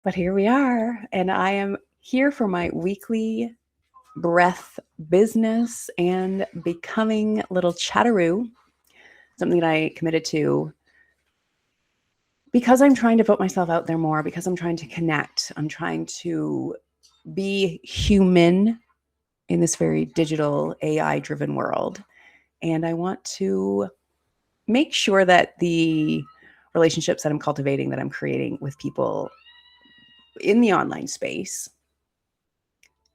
But here we are, and I am here for my weekly breath business and becoming little chatteroo, something that I committed to because I'm trying to put myself out there more, because I'm trying to connect. I'm trying to be human in this very digital AI-driven world. And I want to make sure that the relationships that I'm cultivating, that I'm creating with people in the online space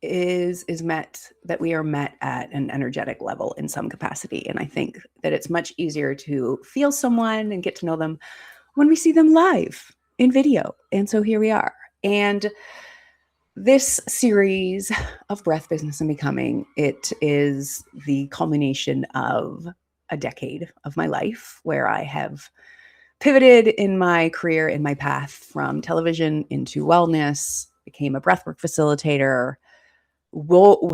is met, that we are met at an energetic level in some capacity. And I think that it's much easier to feel someone and get to know them when we see them live in video. And so here we are. And this series of Breath, Business, and Becoming, it is the culmination of a decade of my life where I have pivoted in my career, in my path from television into wellness, became a breathwork facilitator.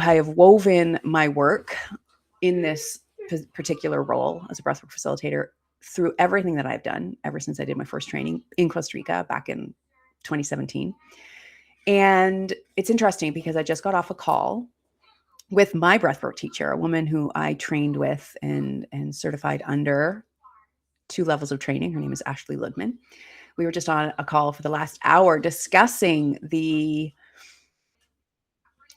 I have woven my work in this particular role as a breathwork facilitator through everything that I've done ever since I did my first training in Costa Rica back in 2017. And it's interesting because I just got off a call with my breathwork teacher, a woman who I trained with and certified under 2 levels of training. Her name is Ashley Ludman. We were just on a call for the last hour discussing the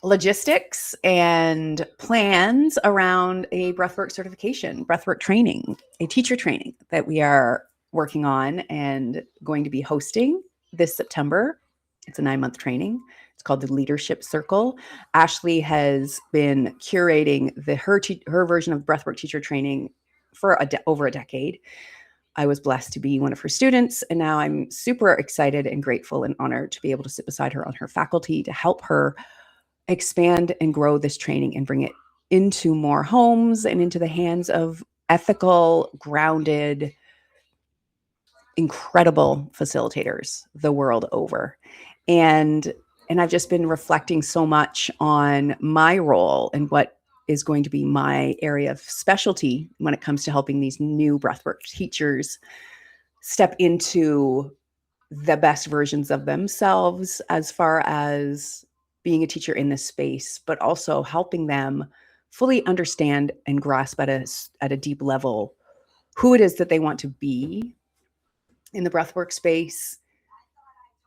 logistics and plans around a breathwork certification, breathwork training, a teacher training that we are working on and going to be hosting this September. It's a 9-month training. It's called the Leadership Circle. Ashley has been curating her version of breathwork teacher training for over a decade. I was blessed to be one of her students, and now I'm super excited and grateful and honored to be able to sit beside her on her faculty to help her expand and grow this training and bring it into more homes and into the hands of ethical, grounded, incredible facilitators the world over. And I've just been reflecting so much on my role and what is going to be my area of specialty when it comes to helping these new breathwork teachers step into the best versions of themselves as far as being a teacher in this space, but also helping them fully understand and grasp at a deep level who it is that they want to be in the breathwork space,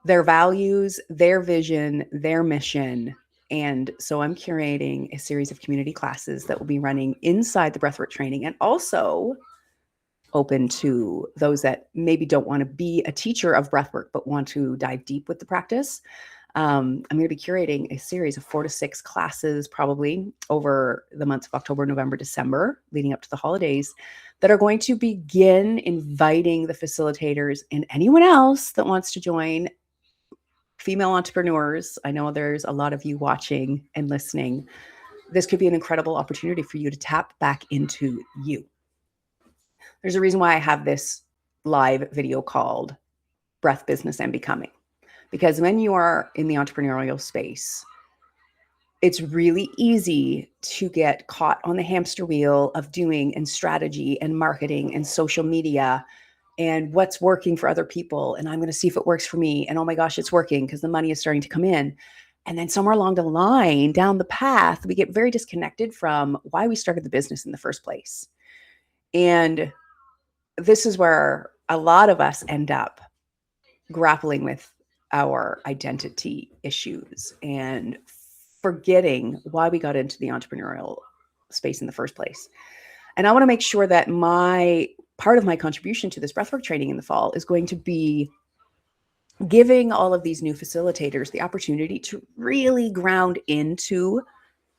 their values, their vision, their mission. And so I'm curating a series of community classes that will be running inside the breathwork training and also open to those that maybe don't want to be a teacher of breathwork, but want to dive deep with the practice. I'm going to be curating a series of 4 to 6 classes, probably over the months of October, November, December, leading up to the holidays, that are going to begin inviting the facilitators and anyone else that wants to join, female entrepreneurs. I know there's a lot of you watching and listening. This could be an incredible opportunity for you to tap back into you. There's a reason why I have this live video called Breath, Business, and Becoming. Because when you are in the entrepreneurial space, it's really easy to get caught on the hamster wheel of doing and strategy and marketing and social media and what's working for other people. And I'm going to see if it works for me. And oh my gosh, it's working because the money is starting to come in. And then somewhere along the line, down the path, we get very disconnected from why we started the business in the first place. And this is where a lot of us end up grappling with our identity issues and forgetting why we got into the entrepreneurial space in the first place. And I want to make sure that part of my contribution to this breathwork training in the fall is going to be giving all of these new facilitators the opportunity to really ground into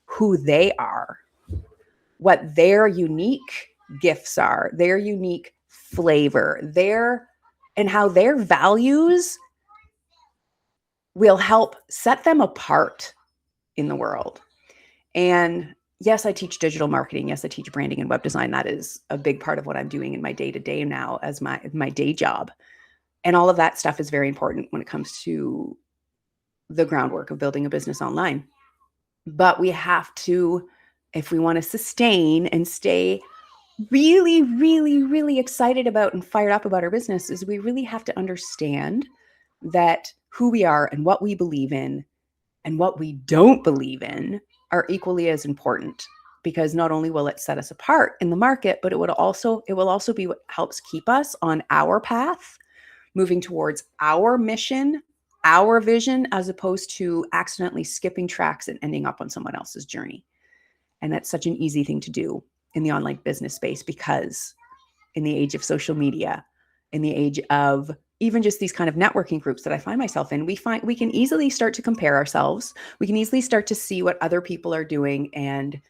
who they are, what their unique gifts are, their unique flavor, and how their values will help set them apart in the world. And yes, I teach digital marketing. Yes, I teach branding and web design. That is a big part of what I'm doing in my day-to-day now as my day job. And all of that stuff is very important when it comes to the groundwork of building a business online. But we have to, if we want to sustain and stay really, really, really excited about and fired up about our business, is we really have to understand that who we are and what we believe in and what we don't believe in are equally as important, because not only will it set us apart in the market, but it will also be what helps keep us on our path, moving towards our mission, our vision, as opposed to accidentally skipping tracks and ending up on someone else's journey. And that's such an easy thing to do in the online business space, because in the age of social media, in the age of even just these kind of networking groups that I find myself in, we can easily start to compare ourselves. We can easily start to see what other people are doing and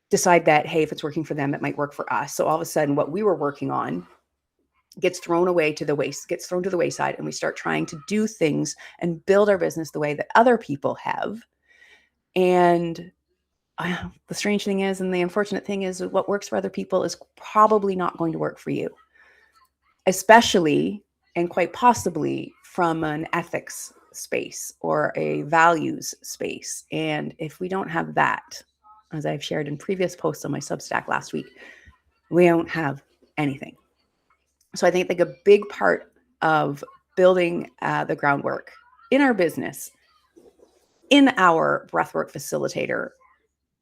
decide that, hey, if it's working for them, it might work for us. So all of a sudden, what we were working on gets thrown to the wayside, and we start trying to do things and build our business the way that other people have. And the strange thing is, and the unfortunate thing is, what works for other people is probably not going to work for you, especially and quite possibly from an ethics space or a values space. And if we don't have that, as I've shared in previous posts on my Substack last week, we don't have anything. So I think like a big part of building the groundwork in our business, in our breathwork facilitator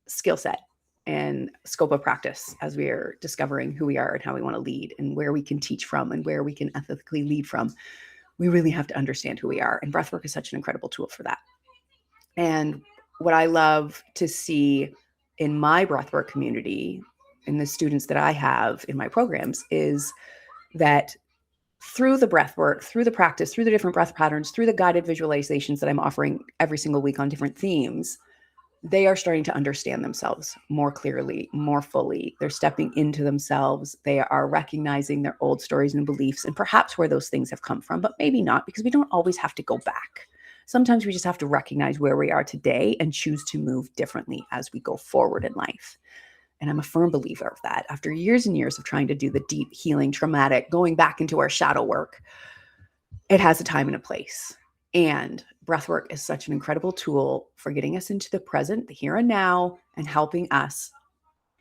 skill set and scope of practice, as we are discovering who we are and how we want to lead and where we can teach from and where we can ethically lead from, we really have to understand who we are. And breathwork is such an incredible tool for that. And what I love to see in my breathwork community, in the students that I have in my programs, is that through the breath work, through the practice, through the different breath patterns, through the guided visualizations that I'm offering every single week on different themes, they are starting to understand themselves more clearly, more fully. They're stepping into themselves. They are recognizing their old stories and beliefs and perhaps where those things have come from, but maybe not, because we don't always have to go back. Sometimes we just have to recognize where we are today and choose to move differently as we go forward in life. And I'm a firm believer of that. After years and years of trying to do the deep healing, traumatic, going back into our shadow work, it has a time and a place. And breathwork is such an incredible tool for getting us into the present, the here and now, and helping us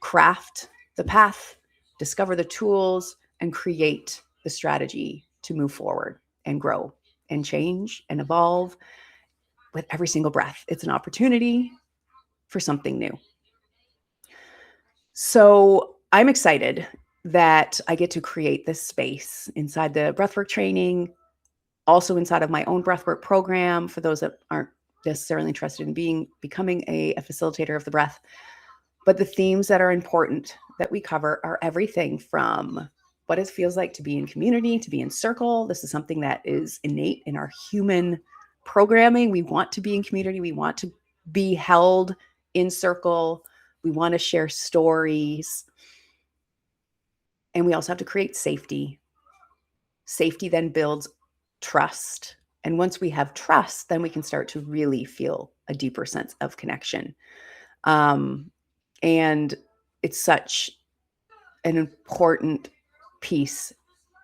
craft the path, discover the tools, and create the strategy to move forward and grow and change and evolve with every single breath. It's an opportunity for something new. So I'm excited that I get to create this space inside the breathwork training, also inside of my own breathwork program for those that aren't necessarily interested in becoming a facilitator of the breath. But the themes that are important that we cover are everything from what it feels like to be in community, to be in circle. This is something that is innate in our human programming. We want to be in community. We want to be held in circle. We want to share stories. And we also have to create safety. Safety then builds trust. And once we have trust, then we can start to really feel a deeper sense of connection. And it's such an important piece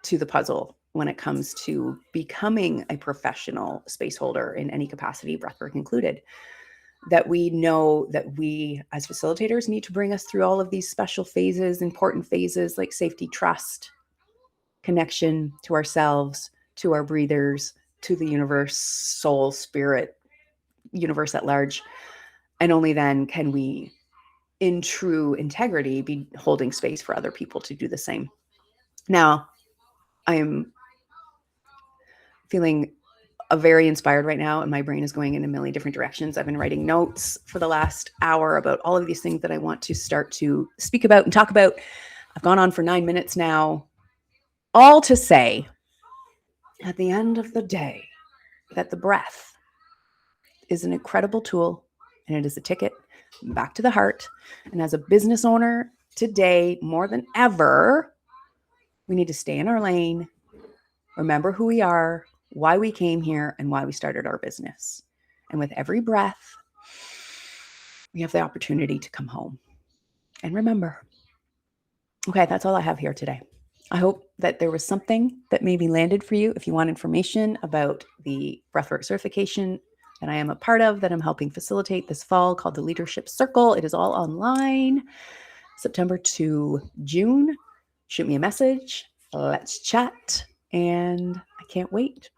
to the puzzle when it comes to becoming a professional space holder in any capacity, breathwork included, that we know that we as facilitators need to bring us through all of these special phases, important phases like safety, trust, connection to ourselves, to our breathers, to the universe, soul, spirit, universe at large. And only then can we, in true integrity, be holding space for other people to do the same. Now, I'm feeling very inspired right now, and my brain is going in a million different directions. I've been writing notes for the last hour about all of these things that I want to start to speak about and talk about. I've gone on for 9 minutes now, all to say, at the end of the day, that the breath is an incredible tool, and it is a ticket back to the heart. And as a business owner today, more than ever, we need to stay in our lane, remember who we are, why we came here, and why we started our business. And with every breath, we have the opportunity to come home and remember. Okay, that's all I have here today. I hope that there was something that maybe landed for you. If you want information about the breathwork certification that I am a part of, that I'm helping facilitate this fall, called the Leadership Circle, it is all online, September to June. Shoot me a message. Let's chat. And I can't wait